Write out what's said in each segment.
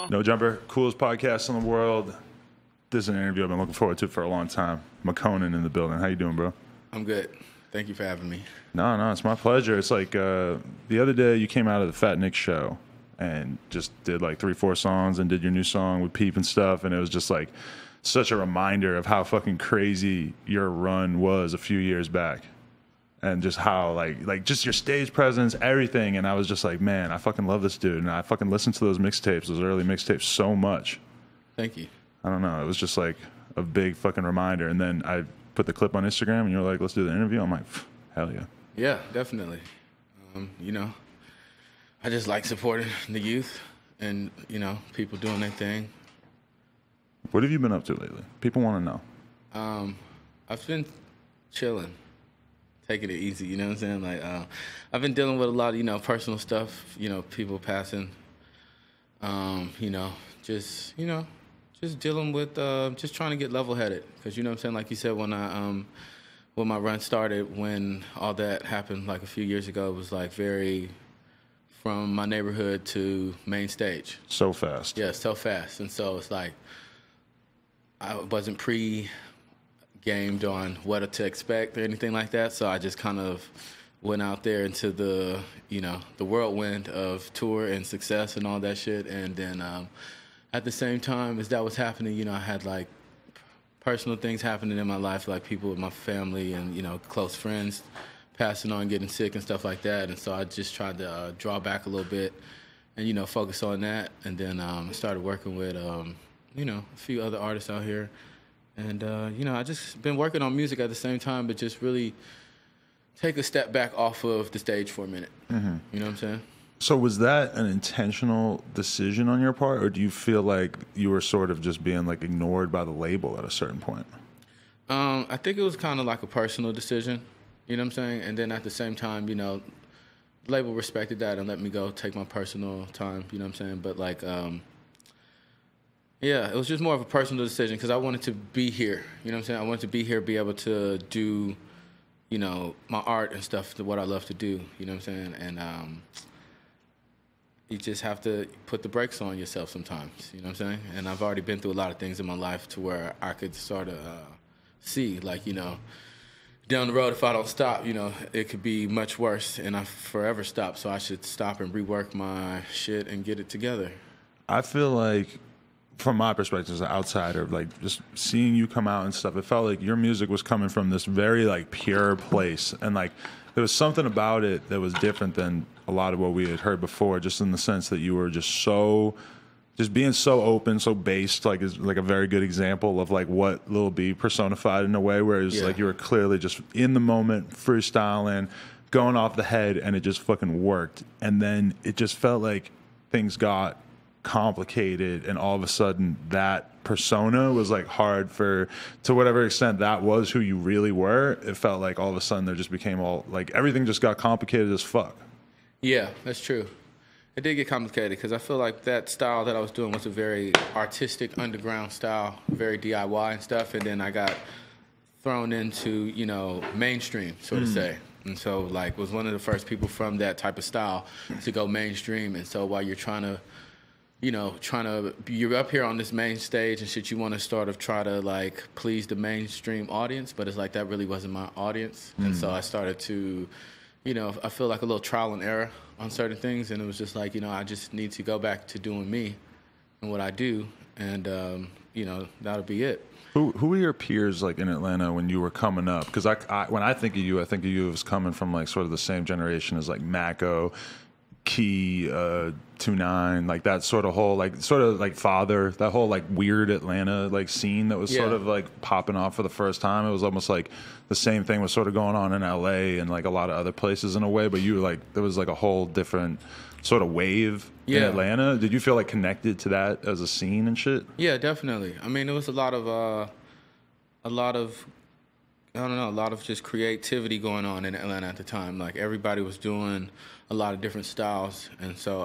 No Jumper, coolest podcast in the world. This is an interview I've been looking forward to for a long time. Makonnen in the building. How you doing, bro? I'm good. Thank you for having me. No, it's my pleasure. It's like the other day you came out of the Fat Nick show and just did like 3-4 songs and did your new song with Peep and stuff, and it was just like such a reminder of how fucking crazy your run was a few years back. And just how, like just your stage presence, everything. And I was just like, man, I fucking love this dude. And I fucking listened to those mixtapes, those early mixtapes so much. Thank you. I don't know. It was just like a big fucking reminder. And then I put the clip on Instagram and you were like, let's do the interview. I'm like, hell yeah. Yeah, definitely. I just like supporting the youth and, people doing their thing. What have you been up to lately? People want to know. I've been chilling. Taking it easy, you know what I'm saying? Like, I've been dealing with a lot of, personal stuff, people passing, just dealing with, just trying to get level-headed. Because, you know what I'm saying? Like you said, when my run started, when all that happened, like a few years ago, it was like very from my neighborhood to main stage. So fast. Yeah, so fast. And so it's like I wasn't gamed on what to expect or anything like that, so I just kind of went out there into the the whirlwind of tour and success and all that shit. And then at the same time as that was happening, I had like personal things happening in my life, like people in my family and close friends passing on, getting sick and stuff like that. And so I just tried to draw back a little bit and focus on that. And then I started working with a few other artists out here. And, I just been working on music at the same time, but just really take a step back off of the stage for a minute. Mm-hmm. You know what I'm saying? So was that an intentional decision on your part, or do you feel like you were sort of just being like ignored by the label at a certain point? I think it was kind of like a personal decision, you know what I'm saying? And then at the same time, the label respected that and let me go take my personal time, you know what I'm saying? But like, yeah, it was just more of a personal decision because I wanted to be here. You know what I'm saying? I wanted to be here, be able to do, my art and stuff, what I love to do. You know what I'm saying? And you just have to put the brakes on yourself sometimes. You know what I'm saying? And I've already been through a lot of things in my life to where I could sort of see, like, down the road, if I don't stop, it could be much worse, and I forever stop. So I should stop and rework my shit and get it together. I feel like, from my perspective as an outsider, like just seeing you come out and stuff, it felt like your music was coming from this very like pure place, and like there was something about it that was different than a lot of what we had heard before, just in the sense that you were just being so open, so based, like is like a very good example of like what Lil B personified in a way, where it was like you were clearly just in the moment, freestyling, going off the head, and it just fucking worked. And then it just felt like things got complicated, and all of a sudden that persona was like hard to whatever extent that was who you really were. It felt like all of a sudden there just became all like everything just got complicated as fuck. Yeah, that's true. It did get complicated because I feel like that style that I was doing was a very artistic underground style, very DIY and stuff, and then I got thrown into mainstream, so to say. And so like was one of the first people from that type of style to go mainstream. And so while you're you're up here on this main stage and shit, you want to sort of try to like please the mainstream audience, but it's like that really wasn't my audience. And so I started to, I feel like a little trial and error on certain things, and it was just like, I just need to go back to doing me and what I do, and that'll be it. Who were your peers like in Atlanta when you were coming up? Because when I think of you as coming from like sort of the same generation as like Mako, Key, 2-9, like that sort of whole like Father, that whole like weird Atlanta like scene that was sort of like popping off for the first time. It was almost like the same thing was sort of going on in LA and like a lot of other places in a way, but you were like, there was like a whole different sort of wave in Atlanta. Did you feel like connected to that as a scene and shit? Yeah, definitely. I mean, it was a lot of just creativity going on in Atlanta at the time. Like everybody was doing a lot of different styles, and so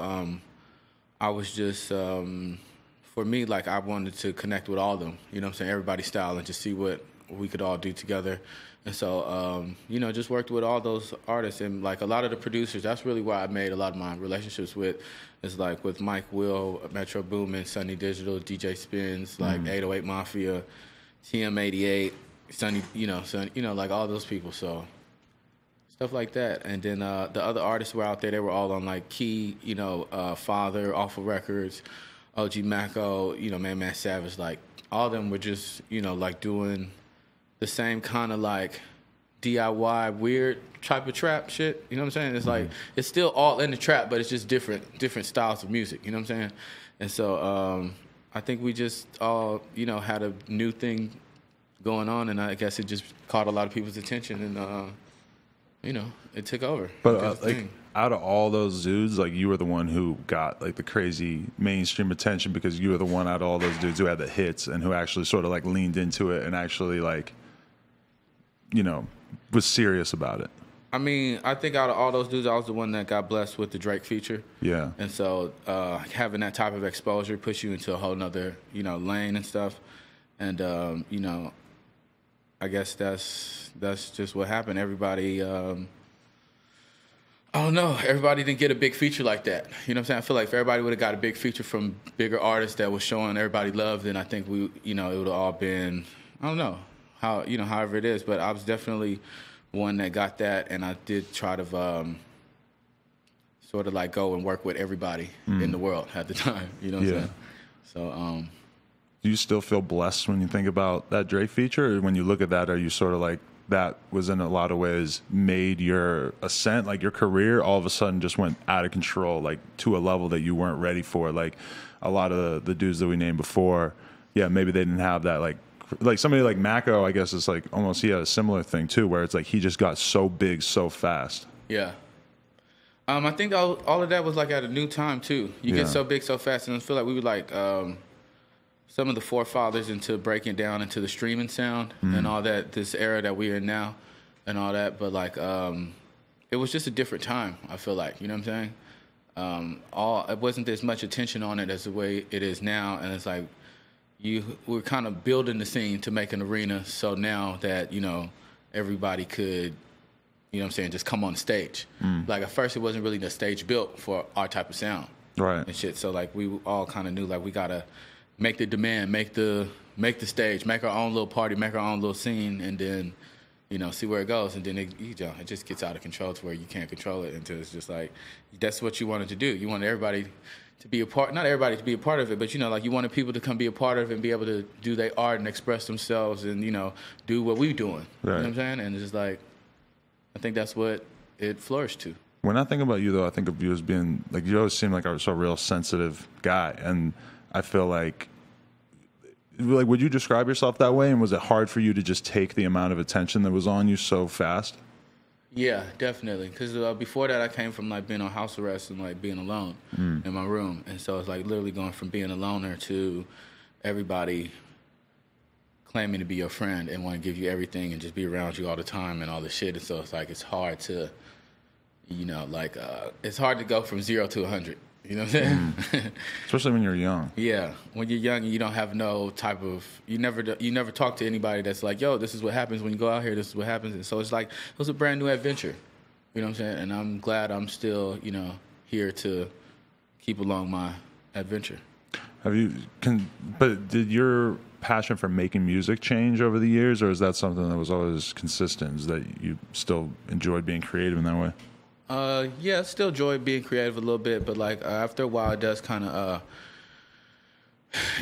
I was just for me, like I wanted to connect with all of them. You know what I'm saying? Everybody's style, and just see what we could all do together. And so, just worked with all those artists and like a lot of the producers. That's really where I made a lot of my relationships with. Is like with Mike Will, Metro Boomin, Sunny Digital, DJ Spins, like 808 Mafia, TM88, Sunny, like all those people. So stuff like that. And then the other artists were out there. They were all on like Key, Father, Awful Records, OG Mako, Man Savage. Like all of them were just, like doing the same kind of like DIY weird type of trap shit. You know what I'm saying? It's like it's still all in the trap, but it's just different styles of music. You know what I'm saying? And so I think we just all had a new thing going on, and I guess it just caught a lot of people's attention, and it took over. But out of all those dudes, like you were the one who got like the crazy mainstream attention because you were the one out of all those dudes who had the hits and who actually sort of like leaned into it and actually like was serious about it. I mean, I think out of all those dudes, I was the one that got blessed with the Drake feature. Yeah. And so having that type of exposure puts you into a whole nother, lane and stuff. And, I guess that's just what happened. Everybody, I don't know, everybody didn't get a big feature like that. You know what I'm saying? I feel like if everybody would have got a big feature from bigger artists that was showing everybody love, then I think we, it would have all been, I don't know. However it is, but I was definitely one that got that, and I did try to sort of like go and work with everybody in the world at the time. You know what I'm saying? So, do you still feel blessed when you think about that Drake feature, or when you look at that, are you sort of like that was in a lot of ways made your ascent, like your career, all of a sudden just went out of control, like to a level that you weren't ready for? Like a lot of the dudes that we named before, maybe they didn't have that like somebody like Mako, I guess is like almost he had a similar thing too, where it's like he just got so big so fast. Yeah. I think all of that was like at a new time too. You get so big so fast, and I feel like we were like some of the forefathers into breaking down into the streaming sound and all that, this era that we're in now and all that. But like it was just a different time, I feel like, you know what I'm saying? It wasn't as much attention on it as the way it is now, and it's like we're kind of building the scene to make an arena so now that, everybody could, just come on stage. Like at first it wasn't really the stage built for our type of sound. Right. And shit. So like we all kind of knew like we got to make the demand, make the stage, make our own little party, make our own little scene, and then, see where it goes. And then it just gets out of control to where you can't control it until it's just like, that's what you wanted to do. You wanted everybody to be a part, not everybody to be a part of it, but, like you wanted people to come be a part of it and be able to do their art and express themselves and, do what we're doing. Right. You know what I'm saying? And it's just like, I think that's what it flourished to. When I think about you, though, I think of you as being, like, you always seem like a real sensitive guy. And I feel like, would you describe yourself that way? And was it hard for you to just take the amount of attention that was on you so fast? Yeah, definitely. Because before that, I came from like being on house arrest and like being alone in my room, and so it's like literally going from being a loner to everybody claiming to be your friend and want to give you everything and just be around you all the time and all this shit. And so it's like it's hard to, it's hard to go from 0 to 100. You know what I'm saying? Especially when you're young. Yeah, when you're young and you don't have no type of you never talk to anybody that's like, yo, this is what happens when you go out here. This is what happens. And so it's like it was a brand new adventure. You know what I'm saying? And I'm glad I'm still here to keep along my adventure. But did your passion for making music change over the years, or is that something that was always consistent? Is that you still enjoyed being creative in that way? Yeah, I still enjoy being creative a little bit, but like after a while, it does kind of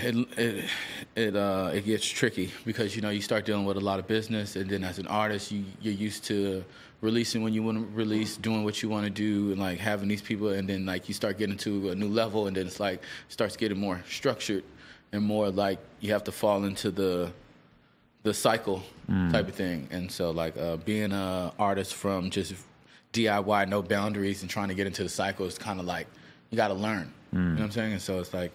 it gets tricky because you start dealing with a lot of business, and then as an artist, you're used to releasing when you want to release, doing what you want to do, and like having these people, and then like you start getting to a new level, and then it's like it starts getting more structured and more like you have to fall into the cycle type of thing, and so like being an artist from just DIY, no boundaries, and trying to get into the cycle is kind of like you got to learn. You know what I'm saying? And so it's like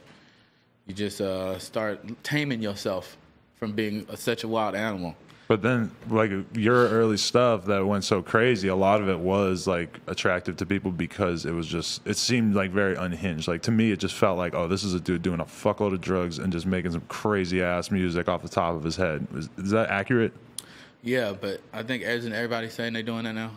you just start taming yourself from being such a wild animal. But then, like your early stuff that went so crazy, a lot of it was like attractive to people because it seemed like very unhinged. Like to me, it just felt like, oh, this is a dude doing a fuckload of drugs and just making some crazy ass music off the top of his head. Is that accurate? Yeah, but I think isn't everybody saying they're doing that now?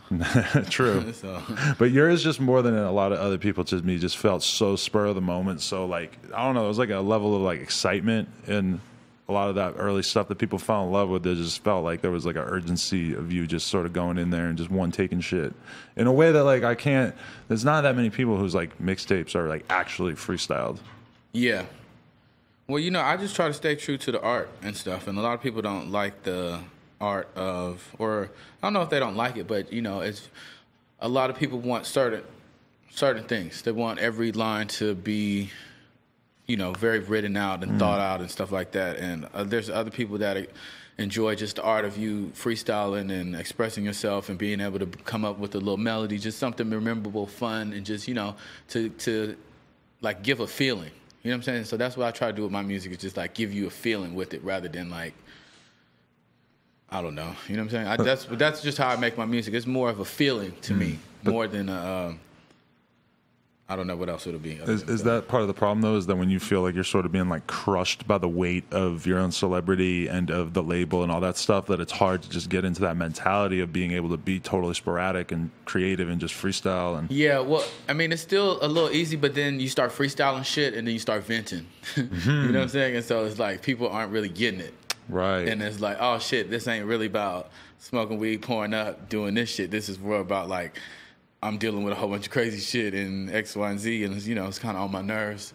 True. So, But yours just more than a lot of other people to me just felt so spur of the moment. So like, I don't know, it was like a level of like excitement in a lot of that early stuff that people fell in love with. It just felt like there was like an urgency of you just sort of going in there and just one taking shit in a way that like there's not that many people whose like mixtapes are like actually freestyled. yeah. Well, I just try to stay true to the art and stuff, and a lot of people don't like the art of, or I don't know if they don't like it, but it's a lot of people want certain things. They want every line to be, very written out and thought out and stuff like that. And there's other people that enjoy just the art of you freestyling and expressing yourself and being able to come up with a little melody, just something memorable, fun, and just to like give a feeling. You know what I'm saying? So that's what I try to do with my music, is just like give you a feeling with it rather than like, I don't know. You know what I'm saying? That's just how I make my music. It's more of a feeling to me, more than I don't know what else it'll be. Is that part of the problem though? Is that when you feel like you're sort of being like crushed by the weight of your own celebrity and of the label and all that stuff, that it's hard to just get into that mentality of being able to be totally sporadic and creative and just freestyle? And yeah, well, I mean, it's still a little easy, but then you start freestyling shit and then you start venting. You know what I'm saying? And so it's like people aren't really getting it. Right. And it's like, oh shit, this ain't really about smoking weed, pouring up, doing this shit. This is more about like, I'm dealing with a whole bunch of crazy shit and X, Y, and Z, and it's kind of on my nerves.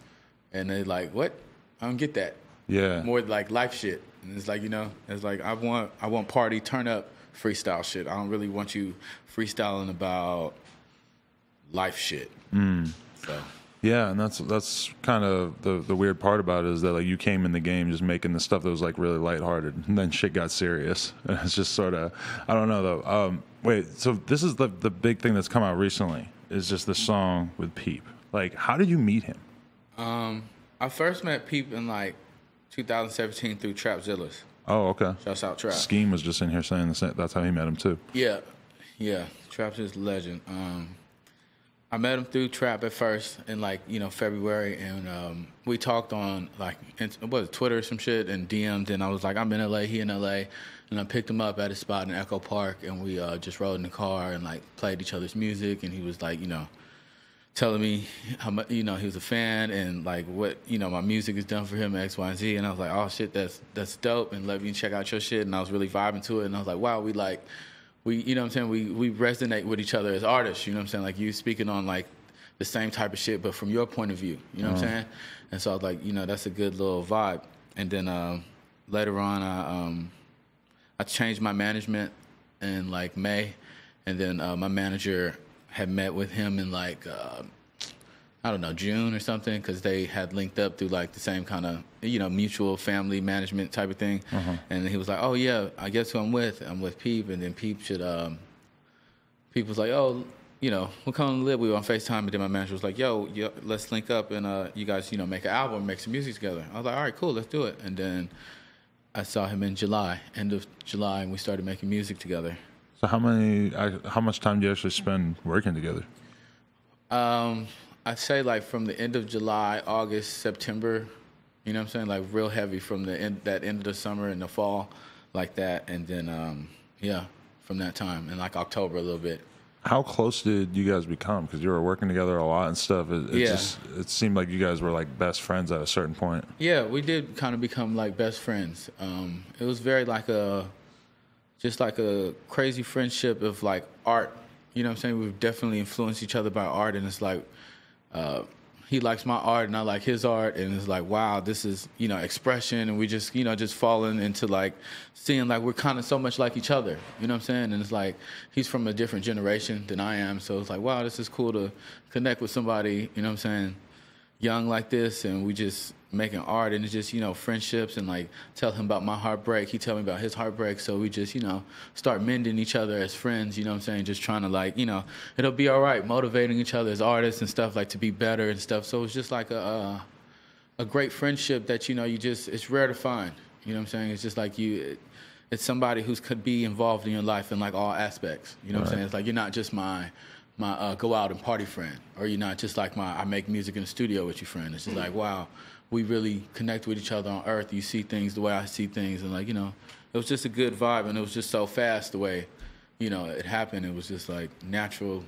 And they're like, what? I don't get that. Yeah. More like life shit. And it's like, it's like I want party, turn up, freestyle shit. I don't really want you freestyling about life shit. So. Yeah, and that's kind of the weird part about it, is that like you came in the game just making the stuff that was like really lighthearted, and then shit got serious. And it's just sort of, I don't know though. Wait, so this is the big thing that's come out recently, is just the song with Peep. Like, how did you meet him? I first met Peep in like 2017 through Trapzilla's. Oh, okay. Shouts out Trap. Scheme was just in here saying that's how he met him too. Yeah, Trap's is legend. I met him through Trap at first in like, February, and we talked on like, Twitter or some shit, and DM'd, and I was like, I'm in LA, he in LA, and I picked him up at a spot in Echo Park, and we just rode in the car and like played each other's music, and he was like, telling me how much, he was a fan and like what, my music has done for him, X, Y, and Z, and I was like, oh shit, that's dope, and let me check out your shit, and I was really vibing to it, and I was like, wow, we you know what I'm saying, we resonate with each other as artists, you know what I'm saying, like you speaking on like the same type of shit but from your point of view, you know what I'm saying, and so I was like, that's a good little vibe. And then later on I changed my management in like May, and then my manager had met with him in like I don't know, June or something, because they had linked up through like the same kind of, mutual family management type of thing. And he was like, oh yeah, I guess who I'm with Peep. And then Peep was like, oh, we'll come and live. We were on FaceTime, and then my manager was like, yo, let's link up and you guys, make an album, make some music together. I was like, all right, cool, let's do it. And then I saw him in end of July, and we started making music together. So how much time do you actually spend working together? I'd say like from the end of July, August, September, you know what I'm saying? Like real heavy from that end of the summer and the fall, like that. And then, from that time, and like October a little bit. How close did you guys become? Because you were working together a lot and stuff. It seemed like you guys were like best friends at a certain point. Yeah, we did kind of become like best friends. It was very like just like a crazy friendship of like art. You know what I'm saying? We've definitely influenced each other by art, and it's like he likes my art and I like his art, and it's like, wow, this is, expression, and we just, just falling into like seeing like we're kind of so much like each other, you know what I'm saying? And it's like he's from a different generation than I am, so it's like, wow, this is cool to connect with somebody, you know what I'm saying, young like this, and we just making art, and it's just, friendships, and like tell him about my heartbreak, he tell me about his heartbreak, so we just, start mending each other as friends, you know what I'm saying, just trying to like, it'll be all right, motivating each other as artists and stuff, like to be better and stuff. So it's just like a great friendship that, it's rare to find, you know what I'm saying? It's just like it's somebody who could be involved in your life in like all aspects, you know what I'm saying? It's like you're not just my go out and party friend, or you're not just like I make music in the studio with you friend. It's just like, wow, we really connect with each other on earth. You see things the way I see things, and like, it was just a good vibe, and it was just so fast the way, it happened. It was just like natural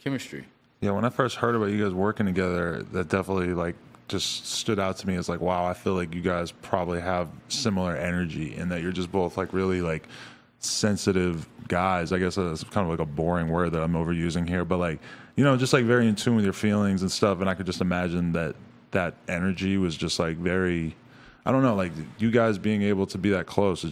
chemistry. Yeah, when I first heard about you guys working together, that definitely like just stood out to me as like, wow, I feel like you guys probably have similar energy and that you're just both like really like sensitive guys. I guess that's kind of like a boring word that I'm overusing here, but like, just like very in tune with your feelings and stuff. And I could just imagine that energy was just like very, I don't know, like you guys being able to be that close,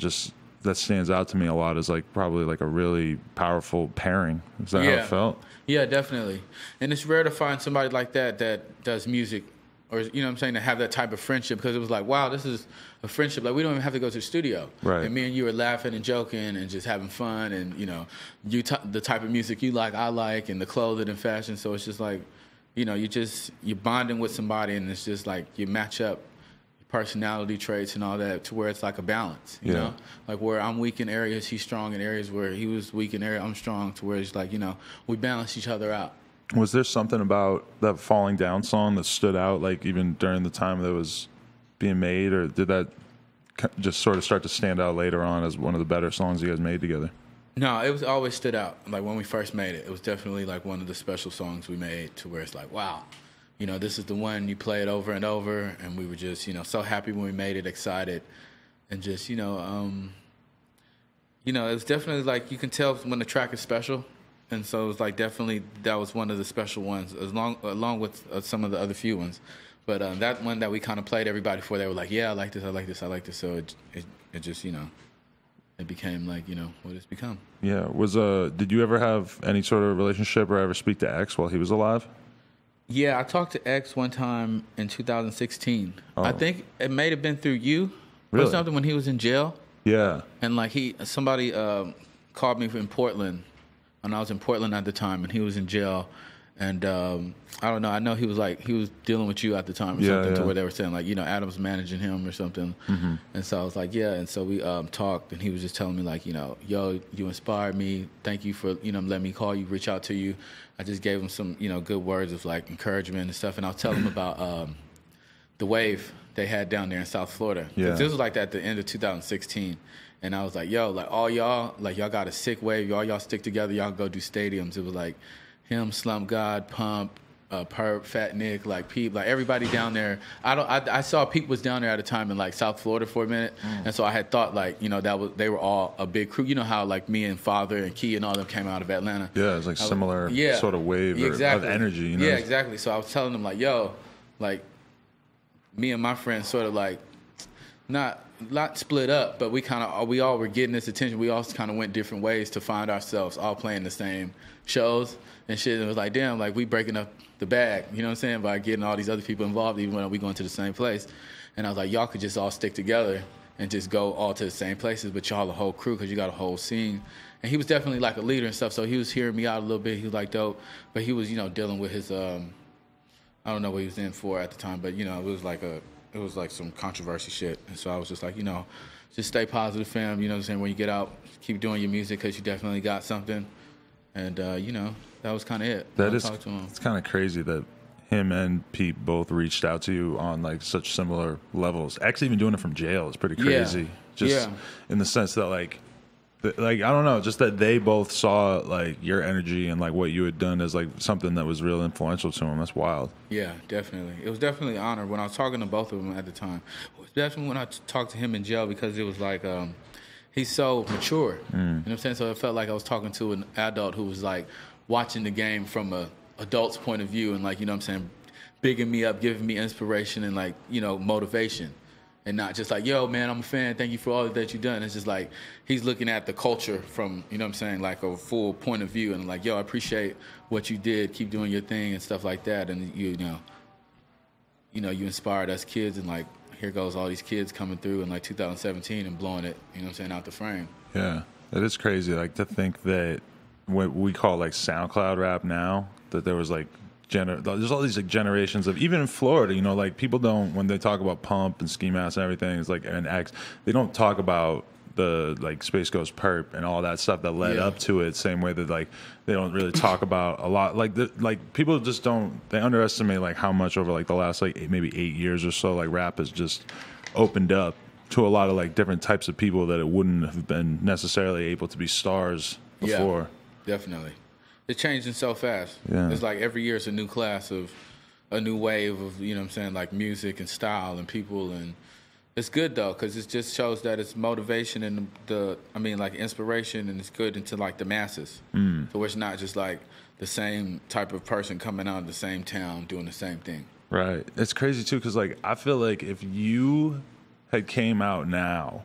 that stands out to me a lot as like probably like a really powerful pairing. Is that how it felt? Yeah, definitely. And it's rare to find somebody like that does music, or to have that type of friendship, because it was like, wow, this is a friendship. Like we don't even have to go to the studio. Right. And me and you were laughing and joking and just having fun, and the type of music you like, I like, and the clothing and fashion. So it's just like, you're bonding with somebody, and it's just like you match up personality traits and all that to where it's like a balance, you know? Like where I'm weak in areas, he's strong in areas, where he was weak in areas, I'm strong, to where it's like, we balance each other out. Was there something about that Falling Down song that stood out, like even during the time that was being made, or did that just sort of start to stand out later on as one of the better songs you guys made together? No, it was always stood out. Like when we first made it, it was definitely like one of the special songs we made, to where it's like, wow, this is the one. You play it over and over, and we were just, so happy when we made it, excited, and just, it was definitely like, you can tell when the track is special, and so it was like definitely that was one of the special ones, along with some of the other few ones, but that one that we kind of played everybody for, they were like, yeah, I like this, I like this, I like this, so it just, it became like, what it's become. Yeah. Did you ever have any sort of relationship or ever speak to X while he was alive? Yeah, I talked to X one time in 2016. Oh. I think it may have been through you really? Or something, when he was in jail. Yeah. And like somebody called me in Portland, and I was in Portland at the time, and he was in jail. And I don't know. I know he was dealing with you at the time or something, to where they were saying like, Adam's managing him or something. Mm-hmm. And so I was like, yeah. And so we talked, and he was just telling me like, yo, you inspired me. Thank you for, letting me call you, reach out to you. I just gave him some, good words of like encouragement and stuff. And I'll tell him about the wave they had down there in South Florida. Yeah. This was like at the end of 2016. And I was like, yo, like all y'all, like y'all got a sick wave. Y'all stick together. Y'all go do stadiums. It was like him, Slump God, Pump, Perp, Fat Nick, like Peep, like everybody down there. I saw Peep was down there at a time in like South Florida for a minute, and so I had thought like, they were all a big crew. You know how like me and Father and Key and all them came out of Atlanta. Yeah, it's like similar sort of wave of energy. Yeah, exactly. So I was telling them like, yo, like me and my friends sort of like not split up, but we all were getting this attention. We all kind of went different ways to find ourselves all playing the same shows and shit. It was like, damn, like we breaking up the bag, you know what I'm saying, by getting all these other people involved, even when we going to the same place. And I was like, y'all could just all stick together and just go all to the same places, but y'all a whole crew, because you got a whole scene. And he was definitely like a leader and stuff, so he was hearing me out a little bit. He was like dope, but he was, dealing with his I don't know what he was in for at the time, but it was like some controversy shit. And so I was just like, just stay positive, fam. You know what I'm saying? When you get out, keep doing your music, because you definitely got something. And, that was kind of it. It's kind of crazy that him and Pete both reached out to you on like such similar levels. X even doing it from jail is pretty crazy. In the sense that like I don't know, just that they both saw like your energy and like what you had done as like something that was real influential to them. That's wild. Yeah, definitely. It was definitely an honor when I was talking to both of them at the time. It was definitely when I talked to him in jail, because it was like he's so mature. You know what I'm saying? So it felt like I was talking to an adult who was like watching the game from a adult's point of view, and like, you know what I'm saying, bigging me up, giving me inspiration and like, motivation. And not just like, yo, man, I'm a fan, thank you for all that you've done. It's just like he's looking at the culture from, you know what I'm saying, like a full point of view, and like, yo, I appreciate what you did, keep doing your thing and stuff like that. And you inspired us kids, and like here goes all these kids coming through in like 2017 and blowing it, you know what I'm saying, out the frame. Yeah, it is crazy, like to think that what we call like SoundCloud rap now, that there was like there's all these like generations of, even in Florida, like people don't, when they talk about Pump and Ski Mask and everything, it's like an X, they don't talk about the like Space Ghost Perp and all that stuff that led up to it, same way that like they don't really talk about a lot, like people just don't, they underestimate like how much over like the last like maybe 8 years or so, like rap has just opened up to a lot of like different types of people that it wouldn't have been necessarily able to be stars before. Yeah, definitely. It's changing so fast. Yeah. It's like every year it's a new class of a new wave of, you know what I'm saying, like music and style and people. And it's good though, because it just shows that it's motivation and like inspiration, and it's good into like the masses. So it's not just like the same type of person coming out of the same town doing the same thing. Right. It's crazy too, because like I feel like if you had came out now,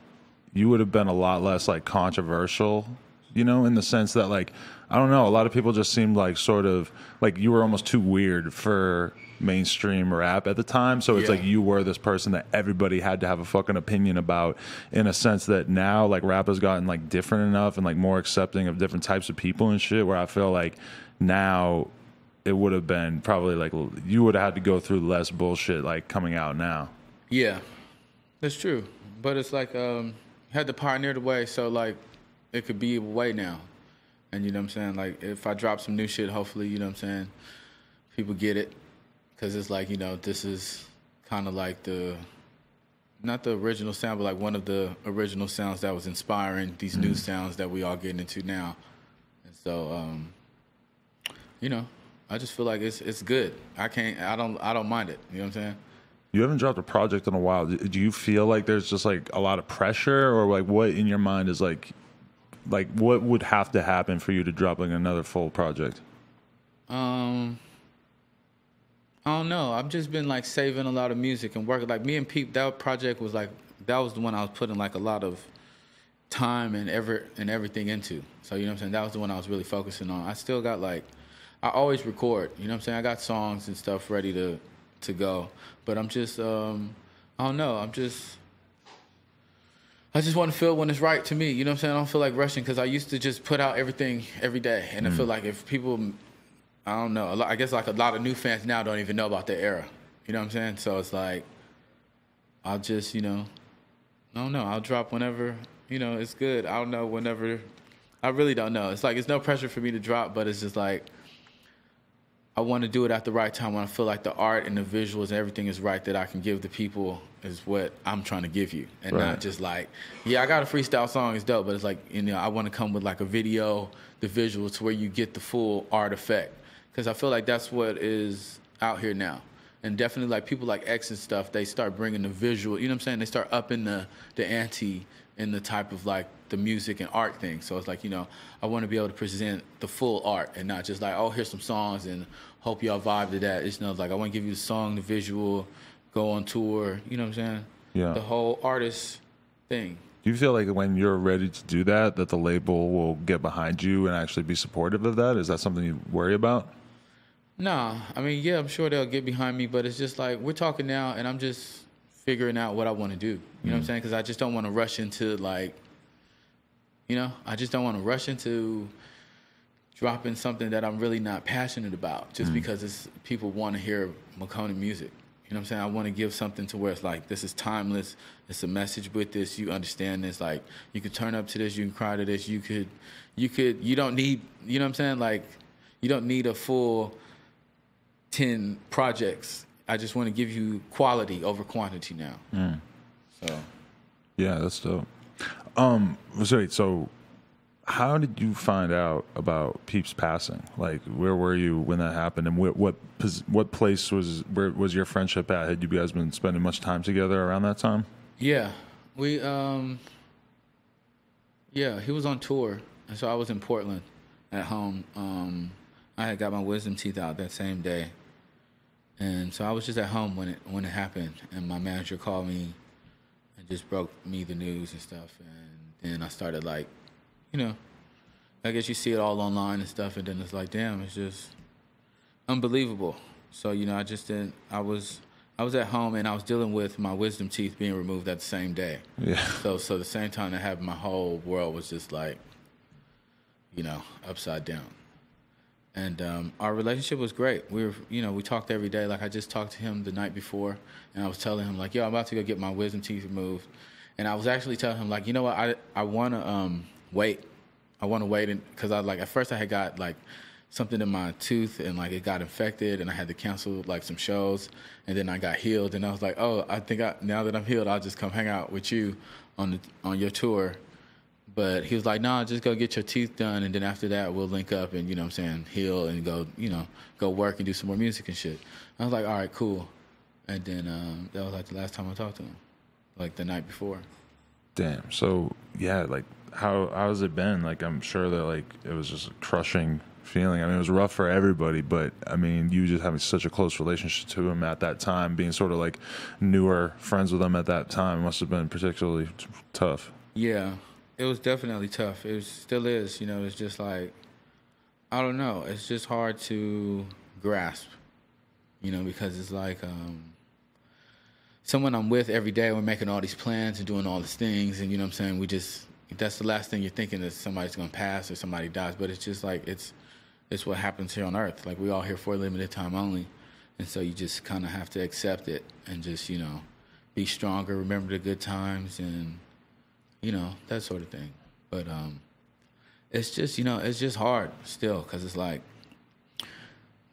you would have been a lot less like controversial, you know, in the sense that like, I don't know, a lot of people just seemed like sort of like you were almost too weird for mainstream rap at the time. So it's like you were this person that everybody had to have a fucking opinion about, in a sense that now like rap has gotten like different enough and like more accepting of different types of people and shit, where I feel like now it would have been probably like you would have had to go through less bullshit like coming out now. Yeah, that's true. But it's like had to pioneer the way, so like it could be a way now. And you know what I'm saying? Like if I drop some new shit, hopefully, you know what I'm saying, people get it. Because it's like, you know, this is kind of like not the original sound, but like one of the original sounds that was inspiring these new sounds that we all getting into now. And so, you know, I just feel like it's good. I don't mind it. You know what I'm saying? You haven't dropped a project in a while. Do you feel like there's just like a lot of pressure, or like what in your mind is like what would have to happen for you to drop like another full project? I don't know. I've just been like saving a lot of music and working. Like me and Peep, that project was like, that was the one I was putting like a lot of time and everything into. So you know what I'm saying? That was the one I was really focusing on. I still got like, I always record. You know what I'm saying? I got songs and stuff ready to go. But I'm just, I don't know. I just want to feel when it's right to me. You know what I'm saying? I don't feel like rushing, because I used to just put out everything every day. And I feel like if people, I don't know, I guess like a lot of new fans now don't even know about the era. You know what I'm saying? So it's like, I'll just, you know, I don't know. I'll drop whenever, you know, it's good. I don't know whenever. I really don't know. It's like, it's no pressure for me to drop, but it's just like, I want to do it at the right time when I feel like the art and the visuals and everything is right, that I can give the people is what I'm trying to give you. And not just like, yeah, I got a freestyle song, it's dope, but it's like, you know, I want to come with like a video, the visuals, to where you get the full art effect. Because I feel like that's what is out here now. And definitely like people like X and stuff, they start bringing the visual, you know what I'm saying? They start upping the ante in the type of like the music and art thing. So it's like, you know, I want to be able to present the full art and not just like, oh, here's some songs and hope y'all vibe to that. It's, you know, like I want to give you the song, the visual, go on tour, you know what I'm saying? Yeah. The whole artist thing. Do you feel like when you're ready to do that the label will get behind you and actually be supportive of that? Is that something you worry about? No, I mean, yeah, I'm sure they'll get behind me, but it's just like we're talking now, and I'm just figuring out what I want to do. You know what I'm saying? Because I just don't want to rush into like, you know, I just don't want to rush into dropping something that I'm really not passionate about just because it's people want to hear Makonnen music. You know what I'm saying? I want to give something to where it's like, this is timeless. It's a message with this. You understand this. Like, you can turn up to this. You can cry to this. You don't need, you know what I'm saying? Like, you don't need a full 10 projects. I just want to give you quality over quantity now. So, yeah, that's dope. So how did you find out about Peep's passing? Like, where were you when that happened, and what place was your friendship at? Had you guys been spending much time together around that time? Yeah, we he was on tour, and so I was in Portland at home. I had got my wisdom teeth out that same day. And so I was just at home when it happened, and my manager called me and just broke me the news and stuff. And then I started like, you know, I guess you see it all online and stuff, and then it's like, damn, it's just unbelievable. So, you know, I was at home, and I was dealing with my wisdom teeth being removed at the same day. Yeah. So the same time that happened, my whole world was just like, you know, upside down. And our relationship was great. We talked every day. Like, I just talked to him the night before, and I was telling him, like, yo, I'm about to go get my wisdom teeth removed. And I was actually telling him, like, you know what, I want to wait. I want to wait, because at first I had got, like, something in my tooth, and like it got infected, and I had to cancel like some shows, and then I got healed, and I was like, oh, I think now that I'm healed, I'll just come hang out with you on your tour. But he was like, nah, just go get your teeth done, and then after that we'll link up and, you know what I'm saying, heal and go, you know, go work and do some more music and shit. I was like, all right, cool. And then that was like the last time I talked to him, like the night before. Damn. So yeah, like how has it been? Like I'm sure that like it was just a crushing feeling. I mean, it was rough for everybody, but I mean, you just having such a close relationship to him at that time, being sort of like newer friends with him at that time, must have been particularly tough. Yeah, it was definitely tough. It still is. You know, it's just like, I don't know. It's just hard to grasp, you know, because it's like someone I'm with every day. We're making all these plans and doing all these things, and you know what I'm saying. That's the last thing you're thinking is somebody's gonna pass or somebody dies. But it's just like it's what happens here on Earth. Like we all here for a limited time only, and so you just kind of have to accept it and just, you know, be stronger. Remember the good times and, you know, that sort of thing. But it's just, you know, it's just hard still because it's like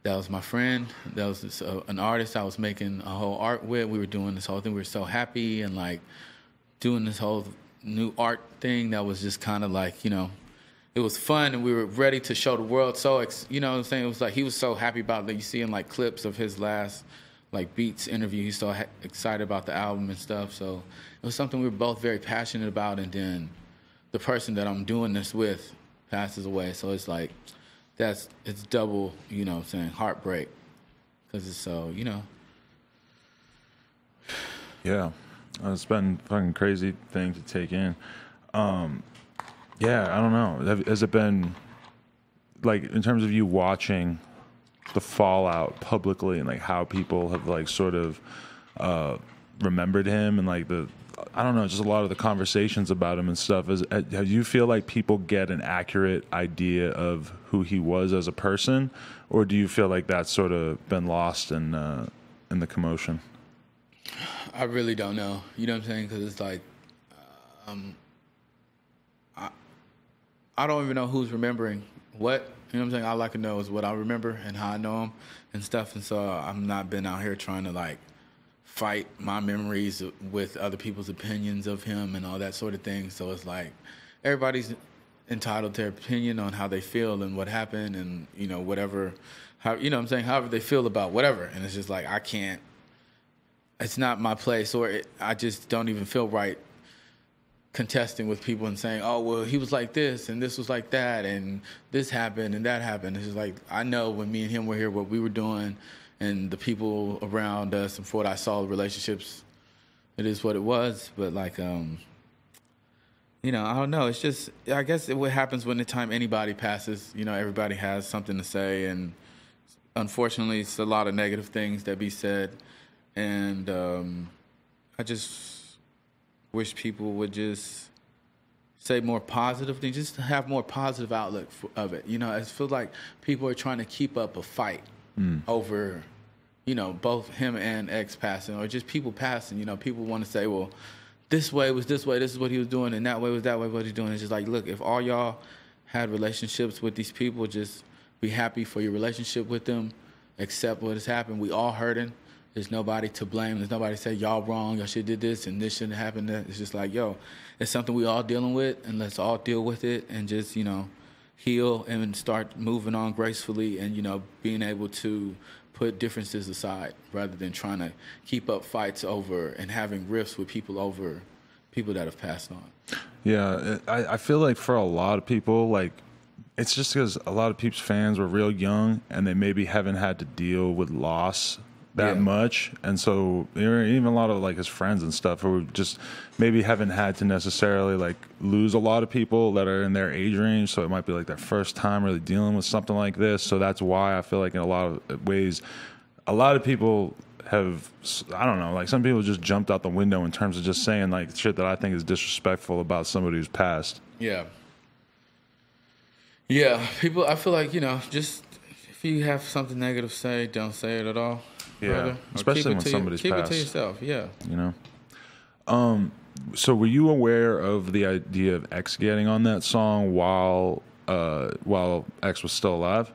that was my friend. That was an artist I was making a whole art with. We were doing this whole thing. We were so happy and like doing this whole new art thing that was just kind of like, you know, it was fun and we were ready to show the world. So, you know what I'm saying? It was like he was so happy about that. You see in like clips of his last like Beats interview, he's so excited about the album and stuff. So it was something we were both very passionate about. And then the person that I'm doing this with passes away. So it's like, it's double, you know what I'm saying, heartbreak. Because it's so, you know. Yeah. It's been a fucking crazy thing to take in. Yeah, I don't know. Has it been, like, in terms of you watching the fallout publicly and, like, how people have, like, sort of remembered him and, like, I don't know, just a lot of the conversations about him and stuff. Do you feel like people get an accurate idea of who he was as a person, or do you feel like that's sort of been lost in the commotion? I really don't know. You know what I'm saying? Because it's like, I don't even know who's remembering what. You know what I'm saying? All I can know is what I remember and how I know him and stuff. And so I've not been out here trying to like fight my memories with other people's opinions of him and all that sort of thing. So it's like everybody's entitled to their opinion on how they feel and what happened and, you know, whatever, you know what I'm saying, however they feel about whatever. And it's just like, it's not my place, or I just don't even feel right contesting with people and saying, oh, well, he was like this and this was like that and this happened and that happened. It's just like, I know when me and him were here, what we were doing and the people around us and for what I saw, the relationships, it is what it was. But like, you know, I don't know. It's just, I guess what happens when the time anybody passes, you know, everybody has something to say. And unfortunately, it's a lot of negative things that be said. And I just wish people would just say more positive things, just have more positive outlook of it. You know, I feel like people are trying to keep up a fight over, you know, both him and X passing, or just people passing. You know, people want to say, well, this way was this way, this is what he was doing, and that way was that way, what he's doing. It's just like, look, if all y'all had relationships with these people, just be happy for your relationship with them, accept what has happened. We all hurting. There's nobody to blame. There's nobody to say, y'all wrong, y'all should have did this, and this shouldn't have happened. It's just like, yo, it's something we all dealing with, and let's all deal with it and just, you know, heal and start moving on gracefully and, you know, being able to put differences aside rather than trying to keep up fights over and having rifts with people over people that have passed on. Yeah, I feel like for a lot of people, like, it's just because a lot of people's fans were real young and they maybe haven't had to deal with loss that much, and so even a lot of like his friends and stuff who just maybe haven't had to necessarily like lose a lot of people that are in their age range, so it might be like their first time really dealing with something like this. So that's why I feel like in a lot of ways a lot of people have, I don't know, like some people just jumped out the window in terms of just saying like shit that I think is disrespectful about somebody who's passed. Yeah, people, I feel like, you know, just if you have something negative to say, don't say it at all. Yeah, brother. Especially when somebody's keep passed. Keep it to yourself, yeah. You know? So were you aware of the idea of X getting on that song while X was still alive?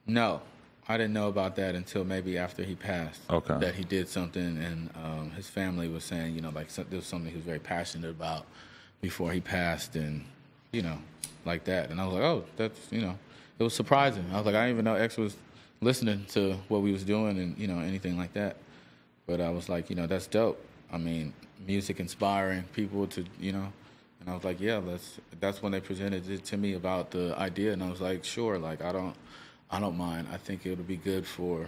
No, I didn't know about that until maybe after he passed. Okay. That he did something, and his family was saying, like there was something he was very passionate about before he passed, and like that. And I was like, oh, that's it was surprising. I was like, I didn't even know X was listening to what we was doing, and anything like that. But I was like, that's dope. I mean, music inspiring people to, and I was like, yeah, that's when they presented it to me about the idea, and I was like, sure, like I don't mind. I think it would be good for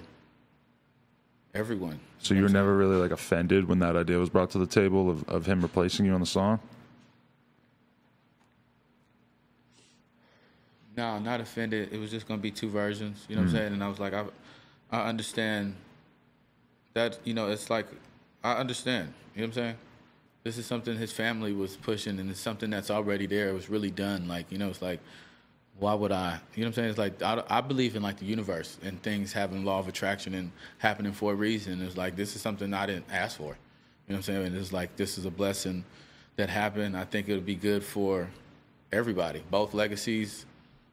everyone. So you were never really like offended when that idea was brought to the table of him replacing you on the song? No, not offended. It was just going to be two versions. You know what I'm saying? And I was like, I understand that, it's like, I understand. You know what I'm saying? This is something his family was pushing, and it's something that's already there. It was really done. Like, it's like, why would I? You know what I'm saying? It's like, I believe in, like, the universe and things having law of attraction and happening for a reason. It's like, this is something I didn't ask for. You know what I'm saying? And it's like, this is a blessing that happened. I think it would be good for everybody, both legacies,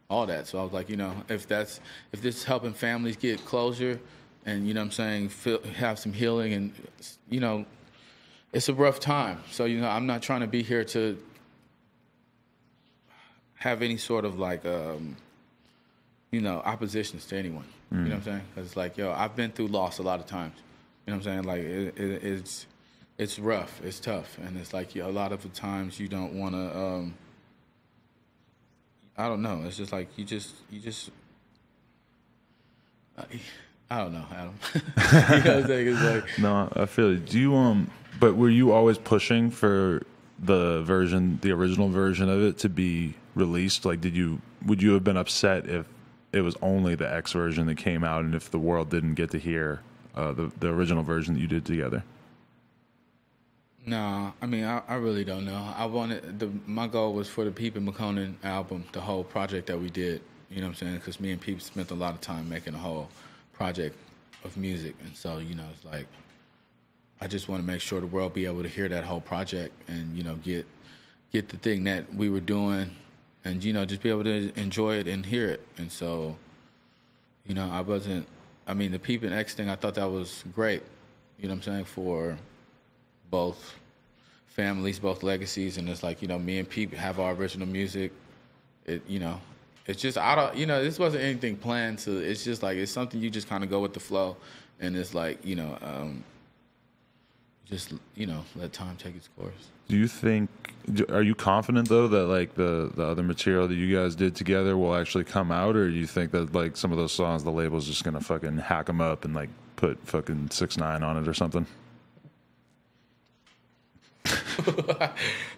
all that. So I was like, if this is helping families get closure and, what I'm saying, have some healing and, it's a rough time. So, I'm not trying to be here to have any sort of like, oppositions to anyone. You know what I'm saying? 'Cause it's like, I've been through loss a lot of times. You know what I'm saying? Like it's rough, it's tough. And it's like, a lot of the times you don't want to, I don't know. It's just like you just. I don't know, Adam. You know what I'm saying? It's like, No, I feel it. Do you but were you always pushing for the original version of it to be released? Like, would you have been upset if it was only the X version that came out, and if the world didn't get to hear the original version that you did together? No, I mean, I really don't know. My goal was for the Peep and Makonnen album, the whole project that we did. You know what I'm saying? Because me and Peep spent a lot of time making a whole project of music, and so it's like I just want to make sure the world be able to hear that whole project and get the thing that we were doing, and just be able to enjoy it and hear it. And so the Peep and X thing, I thought that was great. You know what I'm saying, for both families, both legacies, and it's like me and Peep have our original music. It's just this wasn't anything planned to. It's just like it's something you just kind of go with the flow, and it's like just let time take its course. Do you think? Are you confident though that like the other material that you guys did together will actually come out, or do you think that like some of those songs the label's just gonna fucking hack them up and like put fucking 6ix9ine on it or something?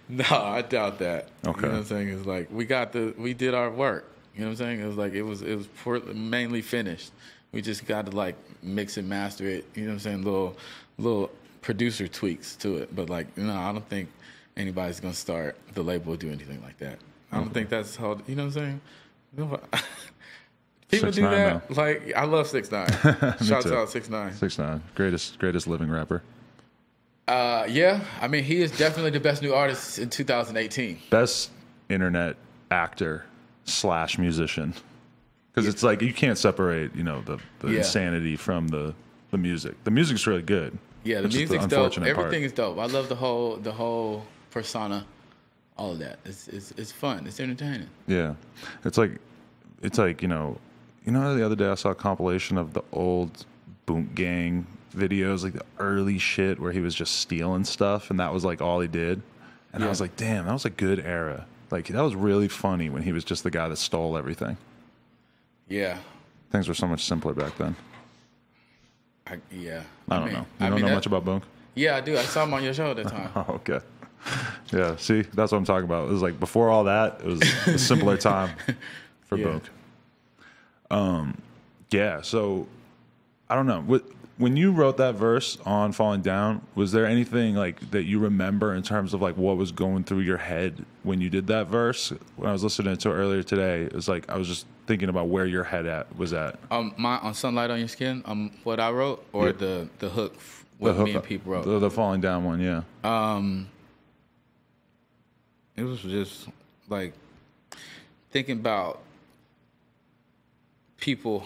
No, I doubt that. Okay. You know what I'm saying? It's like we did our work. You know what I'm saying? It was like it was mainly finished. We just got to like mix and master it. You know what I'm saying? Little producer tweaks to it. But like, I don't think anybody's gonna start the label or do anything like that. I don't think that's how. You know what I'm saying? People do that. Though. Like, I love 6ix9ine. Shouts out 6ix9ine. 6ix9ine, greatest living rapper. Yeah, I mean, he is definitely the best new artist in 2018. Best internet actor / musician. Because it's like you can't separate, the insanity from the music. The music's really good. Yeah, the music's dope. Everything is dope. I love the whole persona, all of that. It's fun. It's entertaining. Yeah, it's like the other day I saw a compilation of the old Boom Gang videos, like the early shit where he was just stealing stuff, and that was like all he did. And I was like, damn, that was a good era. Like, that was really funny when he was just the guy that stole everything. Yeah. Things were so much simpler back then. I don't know. You don't know much about Boom? Yeah, I do. I saw him on your show at that time. Oh, okay. Yeah, see, that's what I'm talking about. It was like before all that, it was a simpler time for Boom. Yeah, so I don't know. When you wrote that verse on Falling Down, was there anything like that you remember in terms of like what was going through your head when you did that verse? When I was listening to it earlier today, it was like I was just thinking about where your head was at. On Sunlight on Your Skin, what I wrote, or the hook, what me and Pete wrote. The Falling Down one, yeah. It was just like thinking about people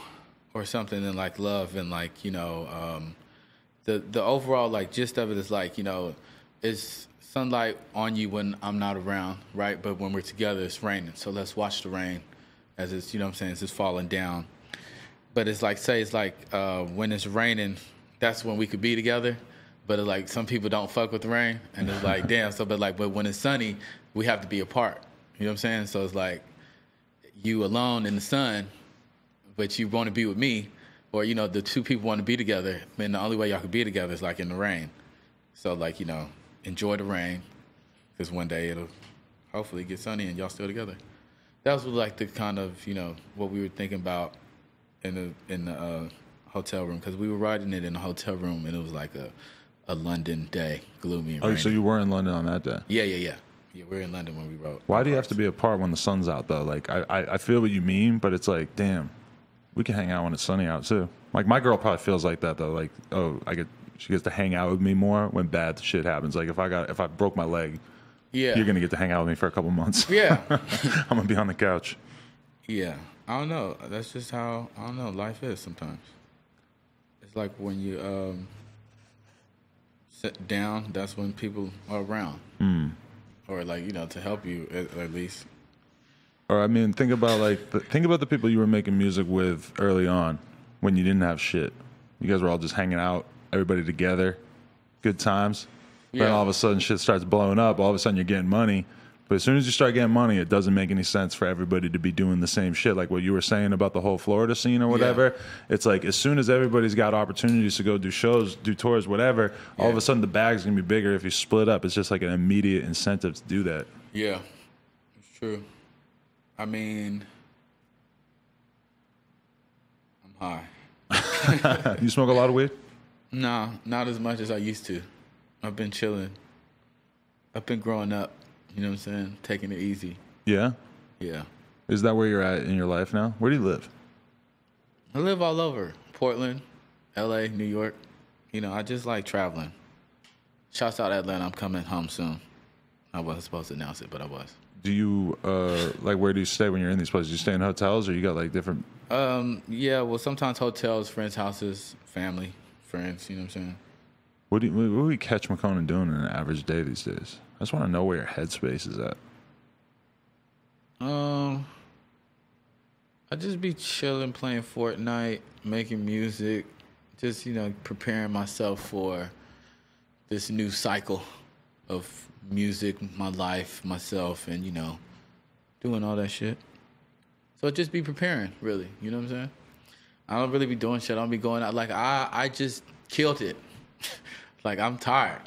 or something, and like love, and like, you know, the overall like gist of it is like, you know, it's sunlight on you when I'm not around, right? But when we're together, it's raining. So let's watch the rain as it's, you know what I'm saying, as it's falling down. But it's like, say it's like when it's raining, that's when we could be together. But it's like some people don't fuck with the rain, and it's like, damn. So, but when it's sunny, we have to be apart. You know what I'm saying? So it's like you alone in the sun, but you want to be with me, or, you know, the two people want to be together, and the only way y'all can be together is like in the rain. So like, you know, enjoy the rain, because one day it'll hopefully get sunny and y'all still together. That was like the kind of, you know, what we were thinking about in the hotel room, because we were writing it in a hotel room, and it was like a London day, gloomy and rainy. So you were in London on that day? Yeah, we were in London when we wrote. Why do you have to be apart when the sun's out, though? Like, I feel what you mean, but it's like, damn, we can hang out when it's sunny out, too. Like, my girl probably feels like that, though. Like, oh, she gets to hang out with me more when bad shit happens. Like, if I broke my leg, yeah, you're going to get to hang out with me for a couple months. Yeah. I'm going to be on the couch. Yeah. I don't know. That's just how, I don't know, life is sometimes. It's like when you sit down, that's when people are around. Or like, you know, to help you at least. Or I mean, think about the people you were making music with early on when you didn't have shit. You guys were all just hanging out, everybody together, good times. Yeah. Then all of a sudden shit starts blowing up. All of a sudden you're getting money. But as soon as you start getting money, it doesn't make any sense for everybody to be doing the same shit. Like what you were saying about the whole Florida scene or whatever. Yeah. It's like as soon as everybody's got opportunities to go do shows, do tours, whatever, all of a sudden the bag's going to be bigger if you split up. It's just like an immediate incentive to do that. Yeah, it's true. I mean, I'm high. You smoke a lot of weed? No, not as much as I used to. I've been chilling. I've been growing up. You know what I'm saying? Taking it easy. Yeah? Yeah. Is that where you're at in your life now? Where do you live? I live all over. Portland, LA, New York. You know, I just like traveling. Shouts out Atlanta. I'm coming home soon. I wasn't supposed to announce it, but I was. Do you, like, where do you stay when you're in these places? Do you stay in hotels or you got, like, different? Yeah, well, sometimes hotels, friends' houses, family, friends, you know what I'm saying? What do we catch Makonnen doing in an average day these days? I just want to know where your headspace is at. I just be chilling, playing Fortnite, making music, just, you know, preparing myself for this new cycle of music, my life, myself, and, you know, doing all that shit. So just be preparing, really, you know what I'm saying? I don't really be doing shit. I don't be going out. Like, I just killed it. Like, I'm tired.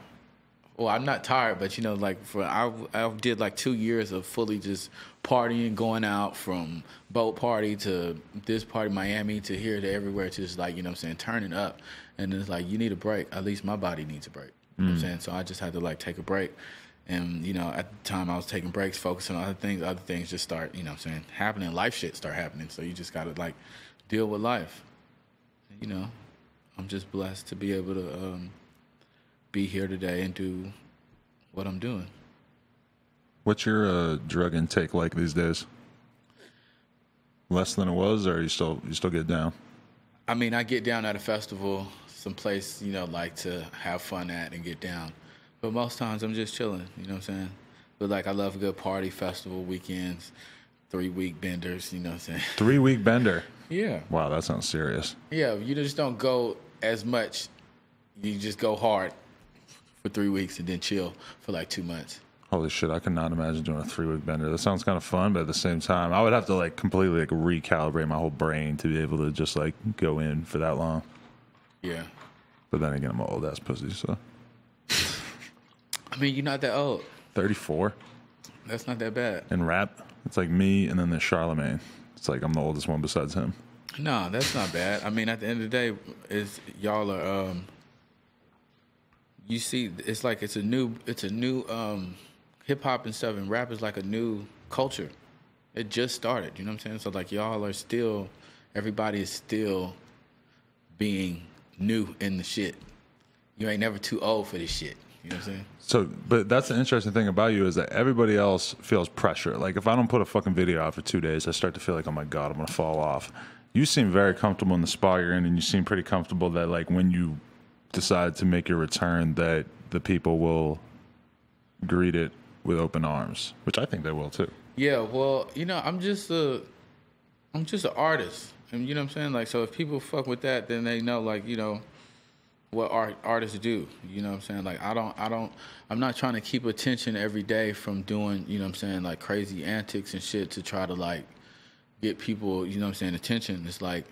Well, I'm not tired, but, you know, like, I did, like, 2 years of fully just partying, going out from boat party to this party, Miami, to here to everywhere, to just, like, you know what I'm saying, turning up. And it's like, you need a break. At least my body needs a break. You know what I'm saying? So I just had to, like, take a break. And, you know, at the time I was taking breaks, focusing on other things just start, you know what I'm saying, happening. Life shit start happening. So you just got to, like, deal with life. You know, I'm just blessed to be able to be here today and do what I'm doing. What's your drug intake like these days? Less than it was, or you still get down? I mean, I get down at a festival, someplace, you know, like to have fun at and get down. But most times I'm just chilling, you know what I'm saying? But, like, I love a good party, festival, weekends, 3-week benders, you know what I'm saying? 3-week bender? Yeah. Wow, that sounds serious. Yeah, you just don't go as much. You just go hard for 3 weeks and then chill for, like, 2 months. Holy shit, I cannot imagine doing a 3-week bender. That sounds kind of fun, but at the same time, I would have to, like, completely, like, recalibrate my whole brain to be able to just, like, go in for that long. Yeah. But then again, I'm an old-ass pussy, so. I mean, you're not that old. 34. That's not that bad. In rap, it's like me and then there's Charlemagne. It's like I'm the oldest one besides him. No, that's not bad. I mean, at the end of the day, y'all are, you see, it's like it's a new hip-hop and stuff, and rap is like a new culture. It just started, you know what I'm saying? So, like, y'all are still, everybody is still being new in the shit. You ain't never too old for this shit. You know what I'm saying? So, but that's the interesting thing about you is that everybody else feels pressure. Like, if I don't put a fucking video out for 2 days, I start to feel like, oh my God, I'm going to fall off. You seem very comfortable in the spot you're in, and you seem pretty comfortable that, like, when you decide to make your return, that the people will greet it with open arms, which I think they will too. Yeah, well, I'm just an artist, and you know what I'm saying. Like, so if people fuck with that, then they know, like, what artists do. You know what I'm saying? Like, I'm not trying to keep attention every day from doing, you know what I'm saying, like crazy antics and shit to try to like get people, you know what I'm saying, attention. It's like,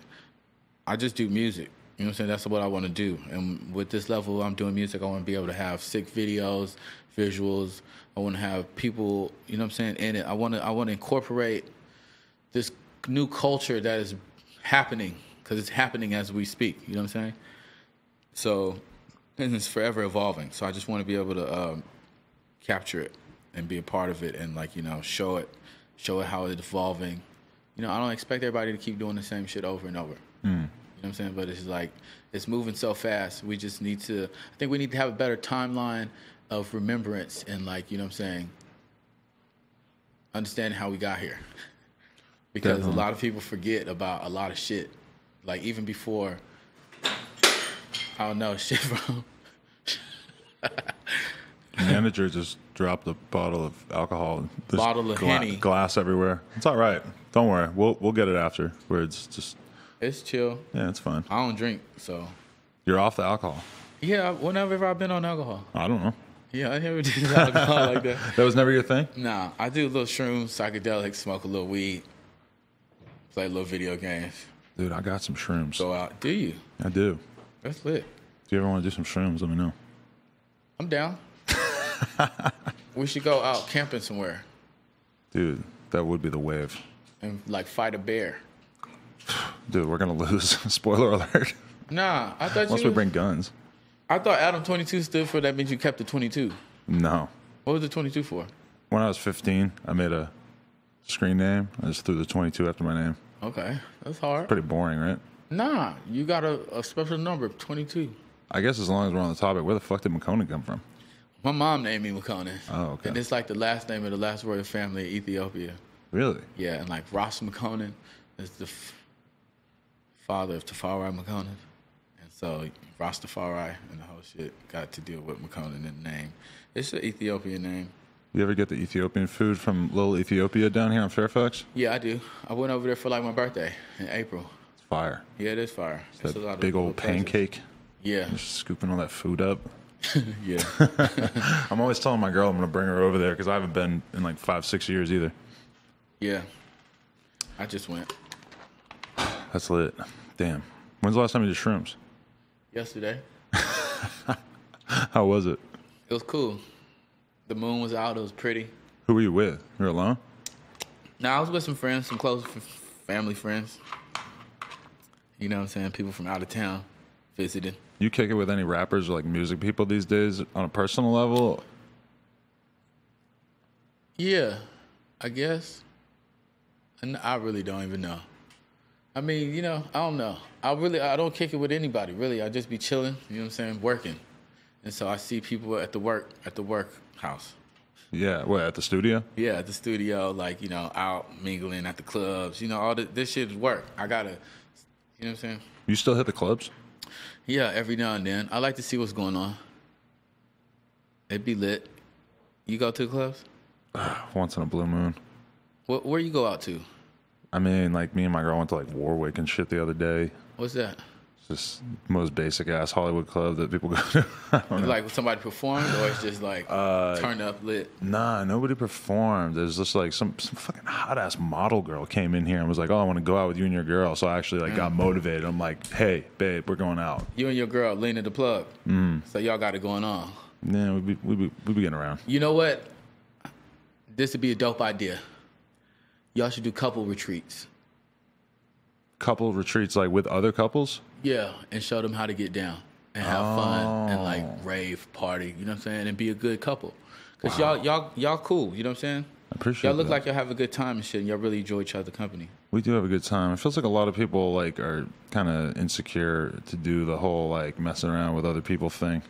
I just do music. You know what I'm saying? That's what I want to do. And with this level I'm doing music, I want to be able to have sick videos, visuals. I want to have people, you know what I'm saying, in it. I want to incorporate this new culture that is happening, because it's happening as we speak. You know what I'm saying? So, and it's forever evolving. So I just want to be able to capture it and be a part of it, and like, show it how it's evolving. I don't expect everybody to keep doing the same shit over and over. You know what I'm saying? But it's like, it's moving so fast. We just need to, I think we need to have a better timeline of remembrance and, like, you know what I'm saying, understanding how we got here. Because a lot of people forget about a lot of shit. Like, even before, I don't know, shit from... Manager just dropped a bottle of alcohol. There's bottle of Henny. Glass everywhere. It's all right. Don't worry. We'll get it after. Where it's just... It's chill. Yeah, it's fine. I don't drink, so... You're off the alcohol? Yeah, whenever have I been on alcohol? I don't know. Yeah, I never did alcohol like that. That was never your thing? Nah, I do little shrooms, psychedelics, smoke a little weed, play little video games. Dude, I got some shrooms. Go out. Do you? I do. That's lit. If you ever want to do some shrooms, let me know. I'm down. We should go out camping somewhere. Dude, that would be the wave. And, like, fight a bear. Dude, we're going to lose. Spoiler alert. Nah, I thought Unless we bring guns. I thought Adam 22 stood for, that means you kept the 22. No. What was the 22 for? When I was 15, I made a screen name. I just threw the 22 after my name. Okay, that's hard. Pretty boring, right? Nah, you got a special number, 22. I guess as long as we're on the topic, where the fuck did Makonnen come from? My mom named me Makonnen. Oh, okay. And it's like the last name of the last royal family of Ethiopia. Really? Yeah, and like Ross Makonnen is the father of Tafari Makonnen. And so Rastafari and the whole shit got to deal with Makonnen in the name. It's an Ethiopian name. You ever get the Ethiopian food from Little Ethiopia down here in Fairfax? Yeah, I do. I went over there for like my birthday in April. It's fire. Yeah, it is fire. It's that big old pancake. Yeah. Just scooping all that food up. Yeah. I'm always telling my girl I'm going to bring her over there because I haven't been in like 5-6 years either. Yeah. I just went. That's lit. Damn. When's the last time you did shrooms? Yesterday. How was it? It was cool. The moon was out. It was pretty. Who were you with? You were alone? No, I was with some friends, some close family friends. You know what I'm saying? People from out of town visiting. You kick it with any rappers or like music people these days on a personal level? Yeah, I guess. And I really don't even know. I mean, I don't know. I don't kick it with anybody, really. I just be chilling, you know what I'm saying, working. And so I see people at the work house. Yeah, what, at the studio? Yeah, at the studio, like, out mingling at the clubs. All this shit is work. I gotta, you know what I'm saying? You still hit the clubs? Yeah, every now and then. I like to see what's going on. It'd be lit. You go to the clubs? Once in a blue moon. Where you go out to? I mean, like, me and my girl went to like Warwick and shit the other day. What's that? It's just most basic ass Hollywood club that people go to. I don't know. Like somebody performed, or it's just like turned up lit? Nah, nobody performed. There's just like some fucking hot ass model girl came in here and was like, "Oh, I want to go out with you and your girl." So I actually like got motivated. I'm like, "Hey, babe, we're going out." You and your girl leaning the plug. So y'all got it going on. Yeah, we be getting around. You know what? This would be a dope idea. Y'all should do couple retreats. Couple retreats, like with other couples? Yeah, and show them how to get down and have fun and like rave, party, you know what I'm saying, and be a good couple. Because y'all cool, you know what I'm saying? I appreciate y'all look that. like y'all have a good time and shit, and y'all really enjoy each other's company. We do have a good time. It feels like a lot of people like are kind of insecure to do the whole like messing around with other people thing.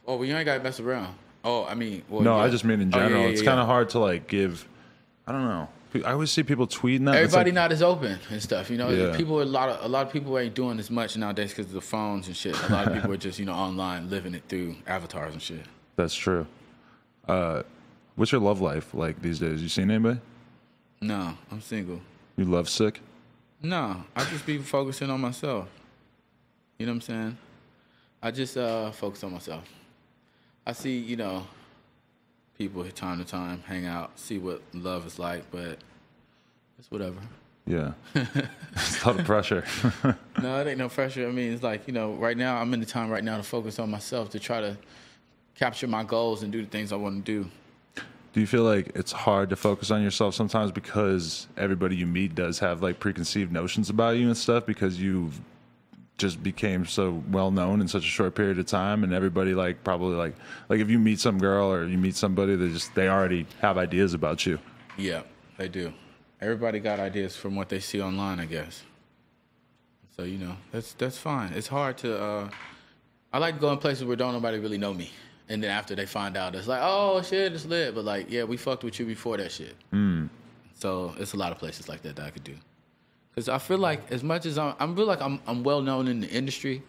Oh, well, you ain't got to mess around. Oh, I mean... Well, no, yeah. I just mean in general. Yeah, it's kind of hard to like give... I don't know. I always see people tweeting that. Everybody not as open and stuff, you know. Yeah. People, a lot of people ain't doing as much nowadays because of the phones and shit. A lot of people are just, you know, online living it through avatars and shit. That's true. What's your love life like these days? You seen anybody? No, I'm single. You love sick? No, I just be focusing on myself. You know what I'm saying? I just focus on myself. I see, you know, people time to time hang out, see what love is like, but it's whatever. Yeah. It's a lot of pressure. No, it ain't no pressure. I mean, it's like, you know, right now, I'm in the time right now to focus on myself, to try to capture my goals and do the things I want to do. Do you feel like it's hard to focus on yourself sometimes because everybody you meet does have like preconceived notions about you and stuff because you've just became so well known in such a short period of time, and everybody like probably like if you meet some girl or you meet somebody, they already have ideas about you. Yeah, they do. Everybody got ideas from what they see online, I guess. So, you know, that's fine. It's hard to I like to go in places where don't nobody really know me. And then after they find out, it's like, oh, shit, it's lit. But, like, yeah, we fucked with you before that shit. So it's a lot of places like that I could do. Because I feel like as much as I'm well-known in the industry,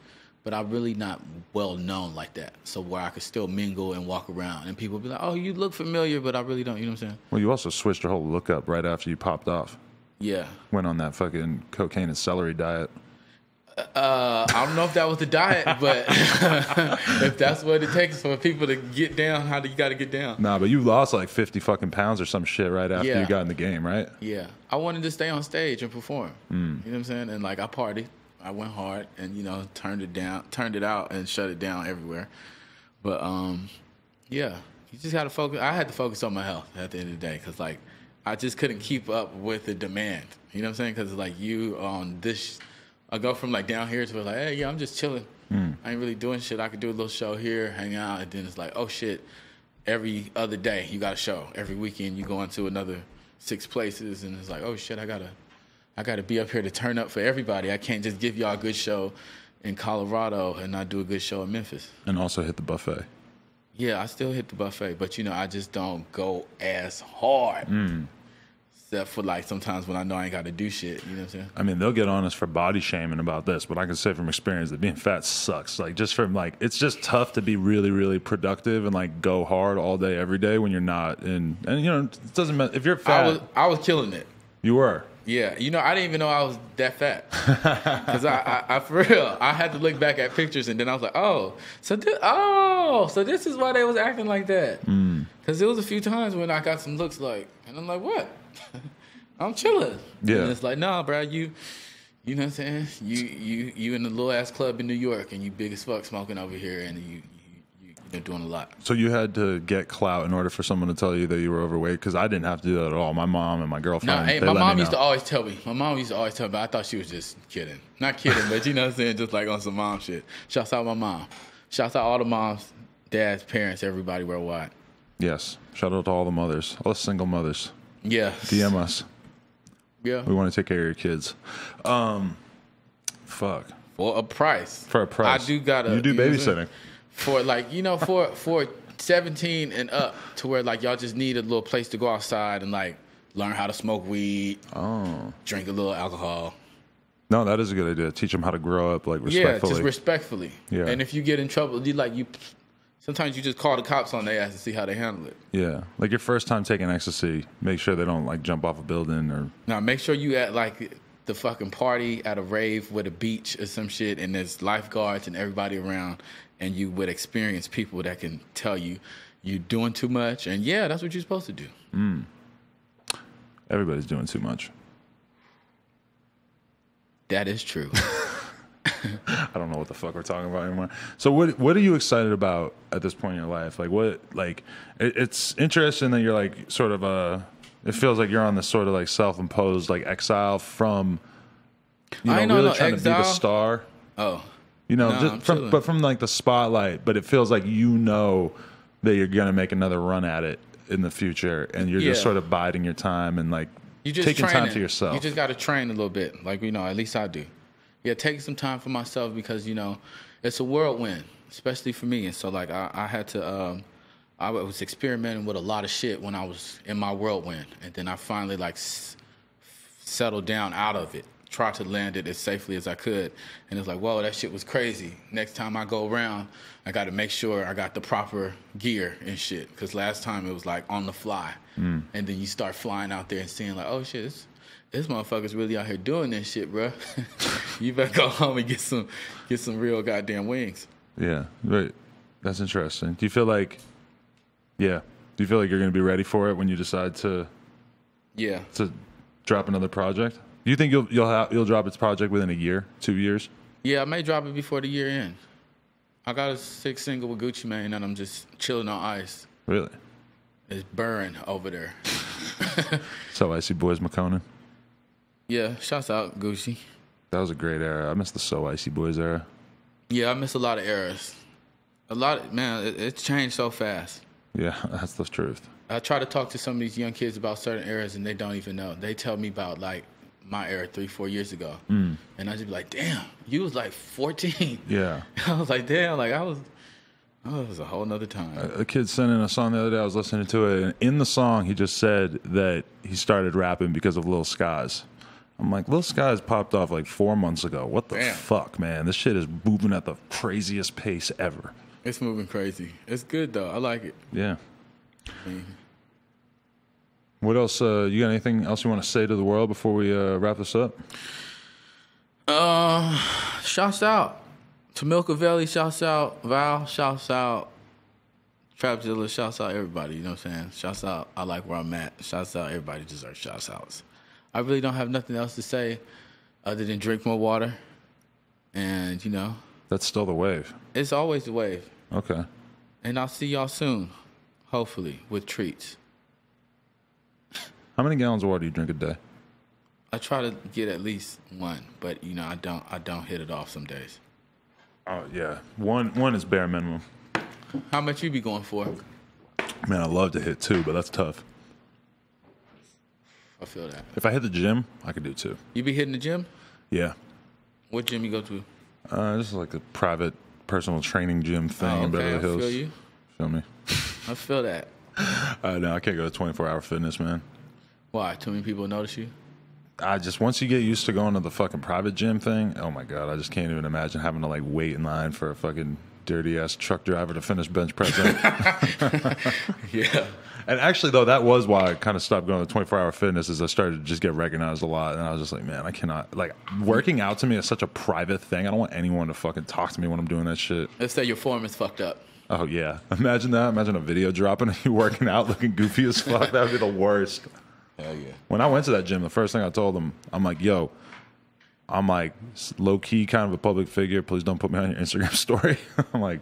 but I'm really not well-known like that. So where I could still mingle and walk around. And people be like, oh, you look familiar, but I really don't. You know what I'm saying? Well, you also switched your whole look up right after you popped off. Yeah. Went on that fucking cocaine and celery diet. I don't know if that was the diet, but if that's what it takes for people to get down, how do you got to get down? Nah, but you lost like 50 fucking pounds or some shit right after you got in the game, right? Yeah. I wanted to stay on stage and perform. You know what I'm saying? And like I partied. I went hard and, you know, turned it out and shut it down everywhere. But, yeah, you just got to focus. I had to focus on my health at the end of the day because, like, I just couldn't keep up with the demand. You know what I'm saying? Because, like, you on this I go from like down here to like, hey, yeah, I'm just chilling. I ain't really doing shit. I could do a little show here, hang out, and then it's like, oh shit, every other day you got a show. Every weekend you go into another 6 places, and it's like, oh shit, I gotta be up here to turn up for everybody. I can't just give y'all a good show in Colorado and not do a good show in Memphis. And also hit the buffet. Yeah, I still hit the buffet, but you know, I just don't go as hard. Except for like sometimes when I know I ain't got to do shit, you know what I'm saying? I mean, they'll get on us for body shaming about this, but I can say from experience that being fat sucks. Like just from like, it's just tough to be really, really productive and like go hard all day, every day when you're not in, and you know, it doesn't matter if you're fat. I was killing it. You were. Yeah, you know, I didn't even know I was that fat. Because I for real, I had to look back at pictures and then I was like, so this is why they was acting like that. Because there was a few times when I got some looks like, and I'm like, what? I'm chilling. Yeah. And it's like, nah, bro, you know what I'm saying? You in the little ass club in New York and you big as fuck smoking over here and you're doing a lot. So you had to get clout in order for someone to tell you that you were overweight? Because I didn't have to do that at all. My mom and my girlfriend. No, hey, my mom used to always tell me. My mom used to always tell me, but I thought she was just kidding. Not kidding, but you know what I'm saying? Just like on some mom shit. Shouts out my mom. Shouts out all the moms, dads, parents, everybody worldwide. Yes. Shout out to all the mothers, all the single mothers. Yeah. DM us. Yeah. We want to take care of your kids. Fuck. For a price. For a price. I do gotta. You do babysitting. For like, you know, for 17 and up to where like y'all just need a little place to go outside and like learn how to smoke weed. Drink a little alcohol. No, that is a good idea. Teach them how to grow up like respectfully. Yeah, just respectfully. Yeah. And if you get in trouble, sometimes you just call the cops on their ass to see how they handle it. Yeah. Like your first time taking ecstasy, make sure they don't like jump off a building or. Now make sure you at like the fucking party at a rave with a beach or some shit and there's lifeguards and everybody around and you would experience people that can tell you doing too much and yeah, that's what you're supposed to do. Everybody's doing too much. That is true. I don't know what the fuck we're talking about anymore. So what are you excited about at this point in your life? Like it's interesting that you're like sort of it feels like you're on this sort of like self-imposed like exile from really trying to be the star. Oh. You know, just from like the spotlight, but it feels like you know that you're gonna make another run at it in the future and you're just sort of biding your time and like you just taking time to yourself. You just gotta train a little bit. Like, you know, at least I do. Yeah, taking some time for myself because, you know, it's a whirlwind, especially for me. And so, like, I had to I was experimenting with a lot of shit when I was in my whirlwind, and then I finally like settled down out of it. Tried to land it as safely as I could, and it was like, whoa, that shit was crazy. Next time I go around, I got to make sure I got the proper gear and shit, because last time it was like on the fly, and then you start flying out there and seeing like, oh shit, this motherfucker's really out here doing this shit, bro. You better go home and get some real goddamn wings. Yeah, right. That's interesting. Do you feel like you're gonna be ready for it when you decide to drop another project? Do you think you'll drop its project within a year, 2 years? Yeah, I may drop it before the year end. I got a 6 single with Gucci Mane, and I'm just chilling on ice. Really? It's burning over there. So Icy Boys Makonnen. Yeah, shouts out Gucci. That was a great era. I miss the So Icy Boys era. Yeah, I miss a lot of eras. It's changed so fast. Yeah, that's the truth. I try to talk to some of these young kids about certain eras, and they don't even know. They tell me about like my era 3-4 years ago, and I just be like, "Damn, you was like 14." Yeah, I was like, "Damn, like I was a whole nother time." A kid sent in a song the other day. I was listening to it, and in the song, he just said that he started rapping because of Lil Skies. I'm like, Lil Skies popped off like 4 months ago. What the fuck, man? This shit is moving at the craziest pace ever. It's moving crazy. It's good though. I like it. Yeah. What else? You got anything else you want to say to the world before we wrap this up? Shouts out to Milcavelli. Shouts out Val. Shouts out Trapzilla. Shouts out everybody. You know what I'm saying? Shouts out. I like where I'm at. Shouts out everybody deserves shouts outs. I really don't have nothing else to say other than drink more water, and that's still the wave. It's always the wave. Okay. And I'll see y'all soon, hopefully with treats. How many gallons of water do you drink a day? I try to get at least one, but I don't hit it off some days. Oh yeah, one is bare minimum. How much you be going for? Man, I love to hit 2, but that's tough. I feel that. If I hit the gym, I could do 2. You be hitting the gym? Yeah. What gym you go to? This is like a private personal training gym thing in Beverly Hills. I feel you. Feel me? I feel that. No, I can't go to 24-hour fitness, man. Why? Too many people notice you? Once you get used to going to the fucking private gym thing, oh my God, I just can't even imagine having to like wait in line for a fucking dirty ass truck driver to finish bench pressing. Yeah. And actually, though, that was why I kind of stopped going to 24-hour fitness, is I started to just get recognized a lot. And I was just like, man, I cannot. Like, working out to me is such a private thing. I don't want anyone to fucking talk to me when I'm doing that shit. Let's say your form is fucked up. Oh, yeah. Imagine that. Imagine a video dropping of you working out looking goofy as fuck. That would be the worst. Hell yeah. When I went to that gym, the first thing I told them, I'm like, yo, I'm like low-key kind of a public figure. Please don't put me on your Instagram story. I'm like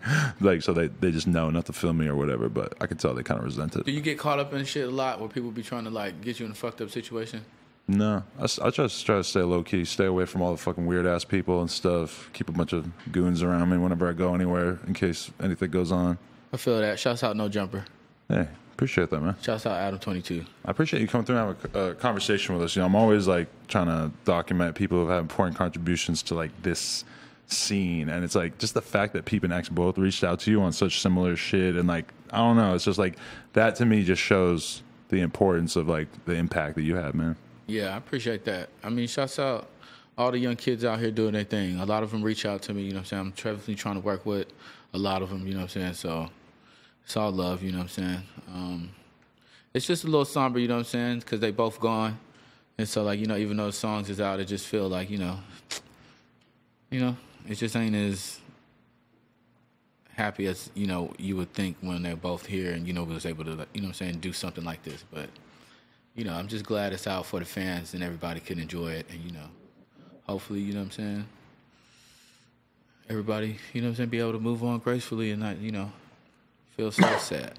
so they just know not to film me or whatever, but I could tell they kind of resent it. Do you get caught up in shit a lot where people be trying to like get you in a fucked up situation? No. I try to stay low-key, stay away from all the fucking weird-ass people and stuff, keep a bunch of goons around me whenever I go anywhere in case anything goes on. I feel that. Shouts out No Jumper. Hey, appreciate that, man. Shouts out Adam22. I appreciate you coming through and having a conversation with us. I'm always like trying to document people who have important contributions to like this scene, and it's like just the fact that Peep and X both reached out to you on such similar shit, and like I don't know, it's just like that to me just shows the importance of like the impact that you have, man. Yeah, I appreciate that. I mean, shouts out all the young kids out here doing their thing. A lot of them reach out to me, you know what I'm saying? I'm definitely trying to work with a lot of them, you know what I'm saying? So it's all love, you know what I'm saying? It's just a little somber, you know what I'm saying? Because they both gone. And so, like, even though the songs is out, it just feel like, it just ain't as happy as, you would think when they're both here and, was able to, do something like this. But, I'm just glad it's out for the fans and everybody can enjoy it. And, hopefully, everybody, be able to move on gracefully and not, feel so sad.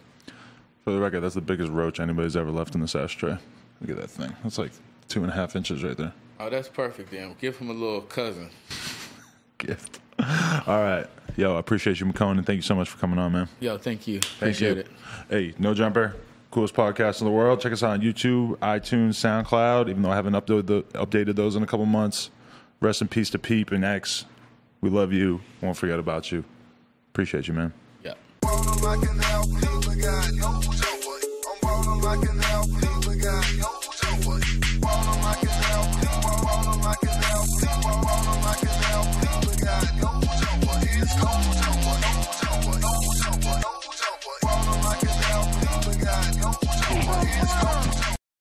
For the record, that's the biggest roach anybody's ever left in this ashtray. Look at that thing. That's like 2.5 inches right there. Oh, that's perfect, then. Give him a little cousin. Gift. All right. Yo, I appreciate you, Makonnen. Thank you so much for coming on, man. Yo, thank you. Appreciate it. Hey, No Jumper, coolest podcast in the world. Check us out on YouTube, iTunes, SoundCloud, even though I haven't updated those in a couple months. Rest in peace to Peep and X. We love you. Won't forget about you. Appreciate you, man. Yeah. ballin' like an LP, but got no joy. I'm ballin' like an LP, but got no joy. Ballin' like an LP, ballin' like an LP, ballin' like an LP, but got no joy. It's cold.